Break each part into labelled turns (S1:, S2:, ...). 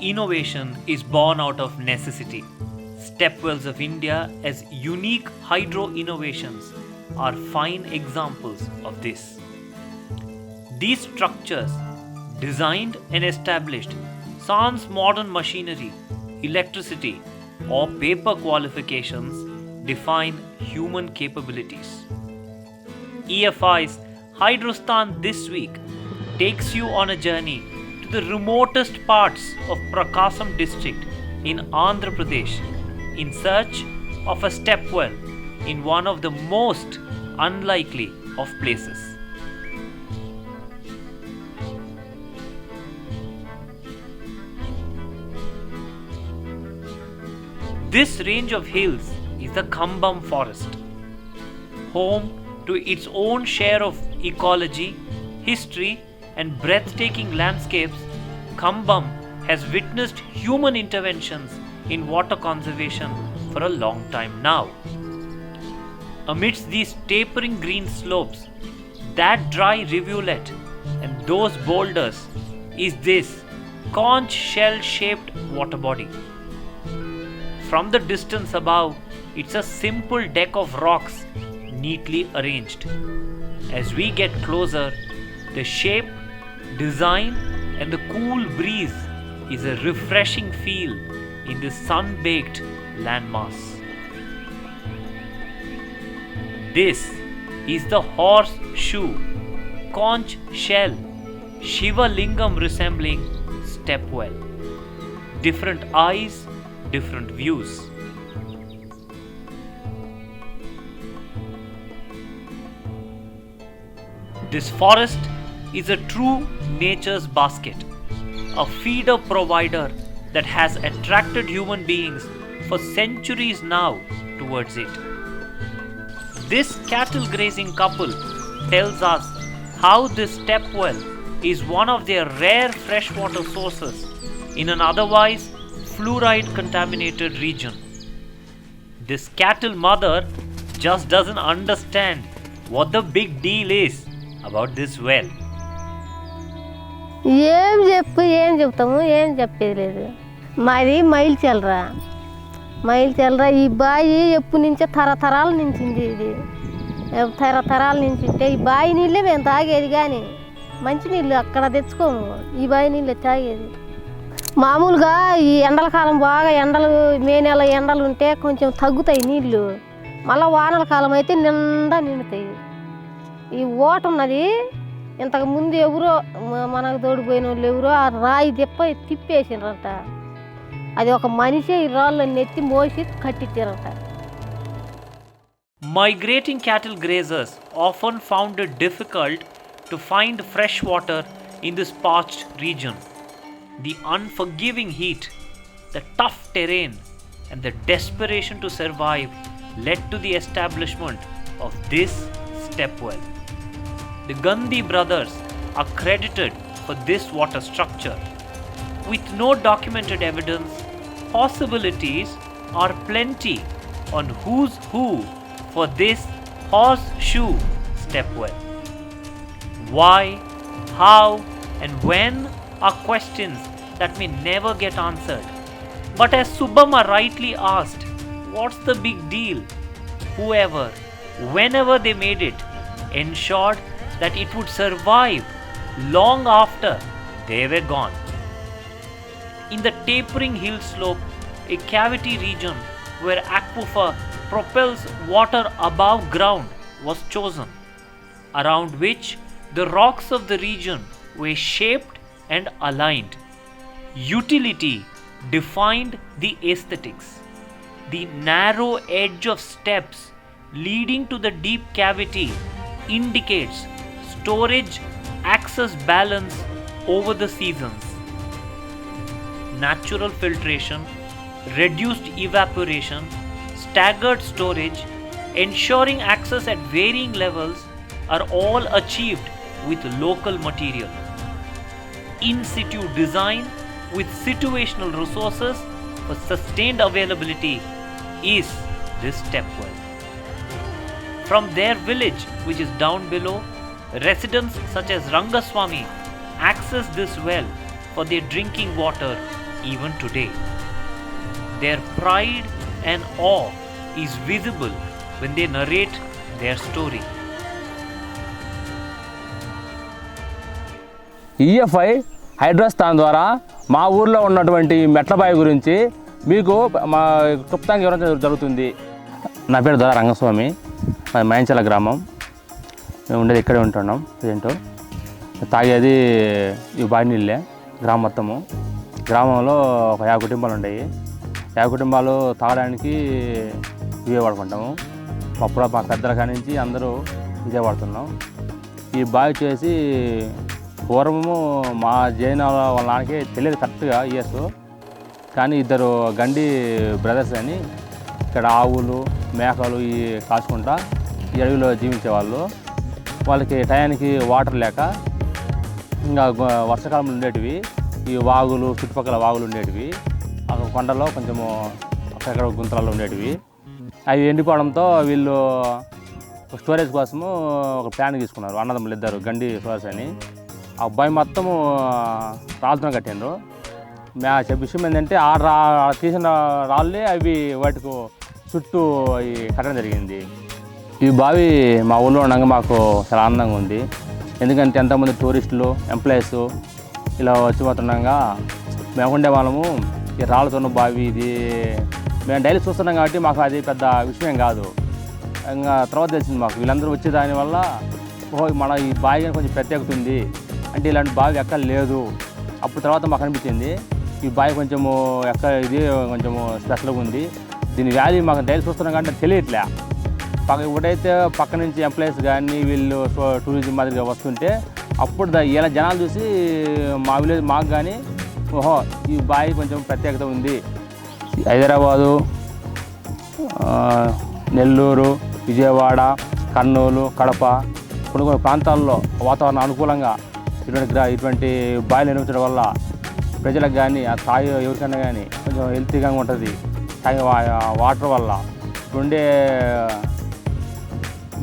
S1: Innovation is born out of necessity. Stepwells of India as unique hydro innovations are fine examples of this. These structures, designed and established sans modern machinery, electricity, or paper qualifications, define human capabilities. EFI's Hydrostan this week takes you on a journey to the remotest parts of Prakasam district in Andhra Pradesh in search of a stepwell in one of the most unlikely of places. This range of hills is the Khambam forest, home to its own share of ecology, history, and breathtaking landscapes. Khambam has witnessed human interventions in water conservation for a long time now. Amidst these tapering green slopes, that dry rivulet, and those boulders is this conch shell-shaped water body. From the distance above, it's a simple deck of rocks neatly arranged. As we get closer, the shape, design, and the cool breeze is a refreshing feel in this sun-baked landmass. This is the Horseshoe conch shell Shiva Lingam resembling stepwell. Different eyes, different views. This forest is a true nature's basket, a feeder provider that has attracted human beings for centuries now towards it. This cattle grazing couple tells us how this stepwell is one of their rare freshwater sources in an otherwise fluoride contaminated region. This cattle mother just doesn't understand what the big deal is about this well.
S2: ఏం చెప్తాము ఏం చెప్పేది లేదు. మాది mile చెల్లరా ఈ బావి ఎప్పటి నుంచో తరతరాల నుంచింది. ఇది తరతరాల నుంచి ఉంటే ఈ బావి నీళ్ళే మేము తాగేది, కానీ మంచినీళ్ళు అక్కడ తెచ్చుకోము, ఈ బావి నీళ్ళే తాగేది. మామూలుగా ఈ ఎండల కాలం బాగా ఎండలు, మే నెల ఎండలు ఉంటే కొంచెం తగ్గుతాయి నీళ్ళు, మళ్ళీ వానల కాలం అయితే నిండా నిండుతాయి. ఈ ఓట ఉన్నది, ఇంతకు ముందు ఎవరో మనకు తోడిపోయిన వాళ్ళు ఎవరో ఆ రాయి తిప్పేసినారంట. అది ఒక మనిషి ఈ రాళ్ళని ఎత్తి మోసి కట్టించారంట.
S1: Migrating cattle grazers often found it difficult to find fresh water in this parched region. The unforgiving heat, the tough terrain, and the desperation to survive led to the establishment of this stepwell. The Gandhi brothers are credited for this water structure. With no documented evidence, possibilities are plenty on who's who for this Horseshoe Stepwell. Why, how, and when are questions that may never get answered. But as Subbamma rightly asked, what's the big deal? Whoever, whenever they made it, ensured that it would survive long after they were gone. In the tapering hill slope, a cavity region where aquifer propels water above ground was chosen, around which the rocks of the region were shaped and aligned. Utility defined the aesthetics. The narrow edge of steps leading to the deep cavity indicates storage access balance over the seasons. Natural filtration, reduced evaporation, staggered storage, ensuring access at varying levels are all achieved with local material. In situ design with situational resources for sustained availability is this stepwell. From their village, which is down below, residents such as Rangaswamy access this well for their drinking water even today. Their pride and awe is visible when they narrate their story.
S3: EFI హైడ్రోస్టాన్ ద్వారా మా ఊర్లో ఉన్నటువంటి మెట్లబావి గురించి మీకు మా క్లుప్తంగా వివరించడం జరుగుతుంది. నా పేరు దొర రంగస్వామి, మాది మాయంచల గ్రామం. మేము ఉండేది ఇక్కడే ఉంటున్నాం. ఏంటో తాగేది ఈ బావి నీళ్ళే. గ్రామం మొత్తము గ్రామంలో ఒక 50 కుటుంబాలు ఉంటాయి. 50 కుటుంబాలు తాగడానికి ఇవే వాడుకుంటాము. అప్పుడు మా పెద్దల కాడి నుంచి అందరూ ఇదే వాడుతున్నాం. ఈ బావి చేసి పూర్వము మా జైన వాళ్ళ నాన్నకి తెలియదు కరెక్ట్గా ఇయర్స్, కానీ ఇద్దరు గండి బ్రదర్స్ అని ఇక్కడ ఆవులు మేకలు ఈ కాచుకుంటా ఈ అడవిలో జీవించేవాళ్ళు. వాళ్ళకి టయానికి వాటర్ లేక ఇంకా వర్షాకాలంలో ఉండేటివి ఈ వాగులు, చుట్టుపక్కల వాగులు ఉండేటివి, అక్కడ కొండలో కొంచెము అక్కడక్కడ గుంతలలో ఉండేటివి. అవి ఎండిపోవడంతో వీళ్ళు స్టోరేజ్ కోసము ఒక ప్లాన్ తీసుకున్నారు. అన్నదమ్ములు ఇద్దరు గండి స్టోరేజ్ అని. ఆ అబ్బాయి మొత్తము రాళ్ళతో కట్టిండ్రు. విషయం ఏంటంటే తీసిన రాళ్ళే అవి వాటికి చుట్టూ అవి కట్టడం జరిగింది. ఈ బావి మా ఊళ్ళో ఉండగా మాకు చాలా ఆనందంగా ఉంది. ఎందుకంటే ఎంతోమంది టూరిస్టులు, ఎంప్లాయీస్ ఇలా వచ్చి పోతుండగా మేము ఉండే వాళ్ళము ఈ రాళ్ళతో బావి ఇది మేము డైలీ చూస్తున్నాం కాబట్టి మాకు అది పెద్ద విషయం కాదు. ఇంకా తర్వాత తెలిసింది మాకు వీళ్ళందరూ వచ్చే దానివల్ల మన ఈ బావి కొంచెం ప్రత్యేకత ఉంది అంటే ఇలాంటి బావి ఎక్కడ లేదు. అప్పుడు తర్వాత మాకు అనిపించింది ఈ బావి కొంచెము ఇది కొంచెము స్పెషల్గా ఉంది. దీని వాల్యూ మాకు డైలీ చూస్తున్నాం కానీ తెలియట్లే. ఇప్పుడైతే పక్క నుంచి ఎంప్లాయీస్ కానీ వీళ్ళు టూరిజం మాదిరిగా వస్తుంటే అప్పుడు ఇలా జనాలు చూసి మా విలేజ్ మాకు కానీ ఓహో ఈ బావి కొంచెం ప్రత్యేకత ఉంది. హైదరాబాదు, నెల్లూరు, విజయవాడ, కర్నూలు, కడప కొన్ని ప్రాంతాల్లో వాతావరణం అనుకూలంగా ఇటువంటి బావిలు నిర్మించడం వల్ల ప్రజలకు కానీ ఆ తాగి ఎవరికైనా కానీ కొంచెం హెల్తీగా ఉంటుంది. తాగే వాటర్ వల్ల ఉండే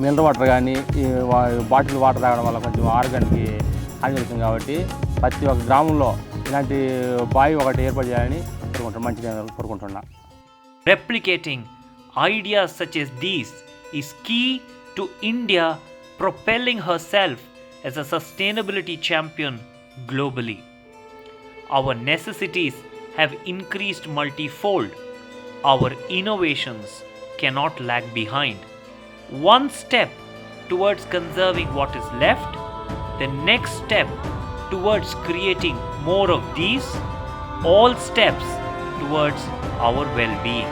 S3: మినరల్ వాటర్ కానీ ఈ బాటిల్ వాటర్ తాగడం వల్ల కొంచెం ఆరోగ్యానికి హాని జరుగుతుంది. కాబట్టి ప్రతి ఒక్క గ్రామంలో ఇలాంటి బావి ఒకటి ఏర్పాటు చేయాలని మంచిగా కోరుకుంటున్నా.
S1: Replicating ideas such as these is key to India propelling herself as a sustainability champion globally. Our necessities have increased multifold. Our innovations cannot lag behind. One step towards conserving what is left, the next step towards creating more of these, all steps towards our well-being.